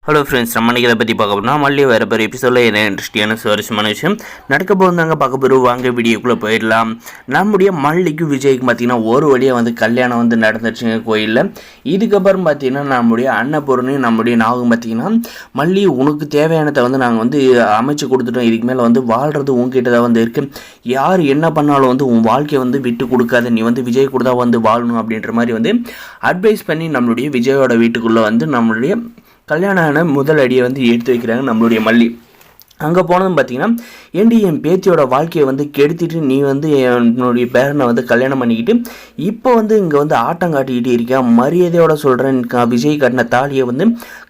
Hello friends, நம்ம இதை பற்றி பார்க்க போனால் மல்லி வேறு பேர் எபிசோடில் என்ன இன்ட்ரெஸ்டிங்கான சுவாரஸ்யமான விஷயம் நடக்க போகிறாங்க பார்க்க போகிறோம். வாங்க வீடியோக்குள்ளே போயிடலாம். நம்முடைய மல்லிக்கும் விஜய்க்கு பார்த்திங்கன்னா ஒரு வழியாக வந்து கல்யாணம் வந்து நடந்துச்சுங்க கோயிலில். இதுக்கப்புறம் பார்த்திங்கன்னா நம்முடைய அன்னபூர்ணியும் நம்முடைய நாகும் பார்த்திங்கன்னா மல்லி உனக்கு தேவையானதை வந்து நாங்கள் வந்து அமைச்சு கொடுத்துட்டோம். இதுக்கு மேலே வந்து வாழ்கிறது உங்ககிட்ட தான் வந்து இருக்குது. யார் என்ன பண்ணாலும் வந்து உன் வாழ்க்கையை வந்து விட்டு கொடுக்காத, நீ வந்து விஜய் கூட தான் வந்து வாழணும் அப்படின்ற மாதிரி வந்து அட்வைஸ் பண்ணி நம்மளுடைய விஜயோட வீட்டுக்குள்ளே வந்து நம்மளுடைய கல்யாணமான முதல் அடியை வந்து எடுத்து வைக்கிறாங்க நம்மளுடைய மல்லி. அங்கே போனதும் பார்த்தீங்கன்னா ஏண்டி என் பேத்தியோட வாழ்க்கையை வந்து கெடுத்துட்டு நீ வந்து என்னுடைய பேரனை வந்து கல்யாணம் பண்ணிக்கிட்டு இப்போ வந்து இங்கே வந்து ஆட்டம் காட்டிக்கிட்டு இருக்கேன், மரியாதையோட சொல்கிறேன், விஜய் கட்டின தாலியை வந்து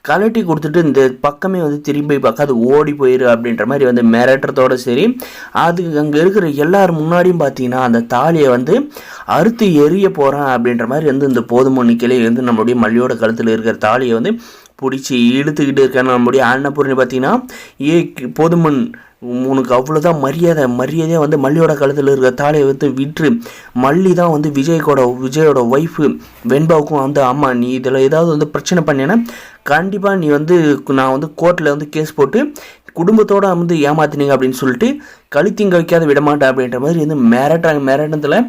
கலட்டி கொடுத்துட்டு இந்த பக்கமே வந்து திரும்பி பார்க்காது ஓடி போயிரு அப்படின்ற மாதிரி வந்து மிரட்டுறதோடு சரி, அதுக்கு அங்கே இருக்கிற எல்லாரும் முன்னாடியும் பார்த்தீங்கன்னா அந்த தாலியை வந்து அறுத்து எரிய போகிறேன் அப்படின்ற மாதிரி வந்து இந்த போதுமொழி கிளை வந்து நம்மளுடைய மல்லியோட கழுத்தில் இருக்கிற தாலியை வந்து பிடிச்சி இழுத்துக்கிட்டு இருக்காங்க. நம்மளுடைய அன்னபூர்ணி பார்த்தீங்கன்னா போதுமன் உனக்கு அவ்வளோதான் மரியாதையாக வந்து மல்லியோட கழுத்தில் இருக்கிற தாலியை வந்து விற்று மல்லி தான் வந்து விஜயோட ஒய்ஃபு வெண்பாவுக்கும் வந்து அம்மா நீ இதில் ஏதாவது வந்து பிரச்சனை பண்ணேன்னா கண்டிப்பாக நீ வந்து நான் வந்து கோர்ட்டில் வந்து கேஸ் போட்டு குடும்பத்தோடு வந்து ஏமாத்தினீங்க அப்படின்னு சொல்லிட்டு கழுத்திங்க வைக்காத விடமாட்டேன் அப்படின்ற மாதிரி வந்து மிரட்டத்தில்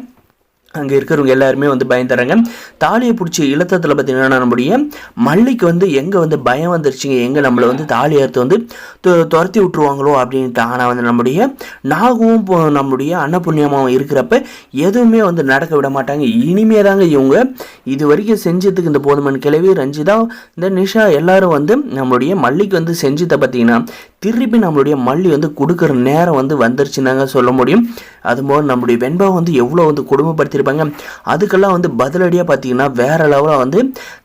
அங்கே இருக்கிறவங்க எல்லாருமே வந்து பயம் தராங்க. தாலியை பிடிச்சி இழுத்தத்தில் பார்த்தீங்கன்னா நம்முடைய மல்லிக்கு வந்து எங்கே வந்து பயம் வந்துருச்சுங்க, எங்கே நம்மளை வந்து தாலி அறுத்து வந்து துரத்தி விட்டுருவாங்களோ அப்படின்ட்டு. ஆனால் வந்து நம்முடைய நாகவும் நம்முடைய அன்னபுண்ணியமாகவும் இருக்கிறப்ப எதுவுமே வந்து நடக்க விட மாட்டாங்க. இனிமே தாங்க இவங்க இது வரைக்கும் செஞ்சதுக்கு இந்த போதுமன் கிழவி ரஞ்சிதா இந்த நிஷா எல்லாரும் வந்து நம்மளுடைய மல்லிக்கு வந்து செஞ்சதை பார்த்தீங்கன்னா திருப்பி நம்மளுடைய மல்லி வந்து கொடுக்குற நேரம் வந்து வந்துருச்சுன்னாங்க சொல்ல முடியும். அதுபோல் நம்மளுடைய வெண்பா வந்து எவ்வளோ வந்து கொடுமைப்படுத்திருப்பாங்க, அதுக்கெல்லாம் வந்து பதிலடியாக பார்த்தீங்கன்னா வேறு லெவலாக வந்து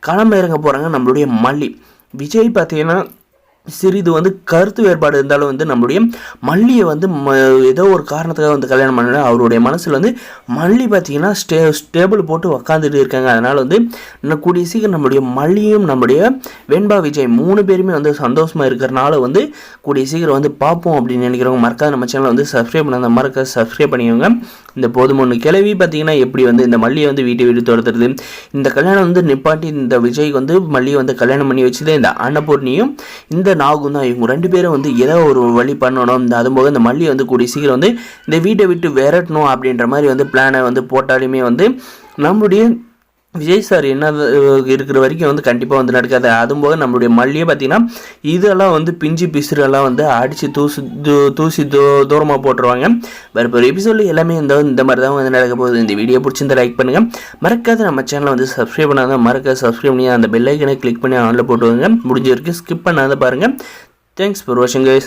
களம் இறங்க போகிறாங்க நம்மளுடைய மல்லி. விஜய் பார்த்தீங்கன்னா சிறிது வந்து கருத்து வேறுபாடு இருந்தாலும் வந்து நம்மளுடைய மல்லியை வந்து ஏதோ ஒரு காரணத்துக்காக வந்து கல்யாணம் பண்ண அவருடைய மனசில் வந்து மல்லி பார்த்தீங்கன்னா ஸ்டேபிள் போட்டு உக்காந்துட்டு இருக்காங்க. அதனால் வந்து இன்னும் கூடிய சீக்கிரம் நம்மளுடைய மல்லியும் நம்முடைய வெண்பா விஜய் 3 பேருமே வந்து சந்தோஷமாக இருக்கிறனால வந்து கூடிய சீக்கிரம் வந்து பார்ப்போம் அப்படின்னு நினைக்கிறவங்க மறக்காத நம்ம சேனலை வந்து சப்ஸ்கிரைப் பண்ணாத மறக்க சப்ஸ்கிரைப் பண்ணிக்கோங்க. இந்த போதுமொன்று கிளவி பார்த்தீங்கன்னா எப்படி வந்து இந்த மல்லியை வந்து வீட்டு துரத்துறது, இந்த கல்யாணம் வந்து நிப்பாட்டி இந்த விஜய்க்கு வந்து மல்லியை வந்து கல்யாணம் பண்ணி வச்சுது இந்த அன்னபூர்ணியும் இந்த நாகும் தான். இவங்க 2 பேரும் வந்து ஏதோ ஒரு வழி பண்ணணும். அதுபோக இந்த மல்லி வந்து கூடிய சீக்கிரம் வந்து இந்த வீட்டை விட்டு விரட்டணும் அப்படின்ற மாதிரி வந்து பிளானை வந்து போட்டாலுமே வந்து நம்மளுடைய விஜய் சார் என்ன இருக்கிற வரைக்கும் வந்து கண்டிப்பாக வந்து நடக்காது. அதுபோக நம்மளுடைய மல்லியை பார்த்தீங்கன்னா இதெல்லாம் வந்து பிஞ்சு பிசுறெல்லாம் வந்து அடித்து தூசி தூரமாக போட்டுருவாங்க. வேறு எபிசோடில் எல்லாமே இந்த மாதிரி தான் வந்து நடக்க போகுது. இந்த வீடியோ பிடிச்சிருந்தா லைக் பண்ணுங்கள், மறக்காத நம்ம சேனலை வந்து சப்ஸ்கிரைப் பண்ணாத மறக்காத சப்ஸ்கிரைப் பண்ணி அந்த பெல் ஐக்கனை கிளிக் பண்ணி ஆனில் போட்டுவாங்க. முடிஞ்ச வரைக்கும் ஸ்கிப் பண்ணாத பாருங்கள். தேங்க்ஸ் ஃபார் வாட்சிங் கைஸ்.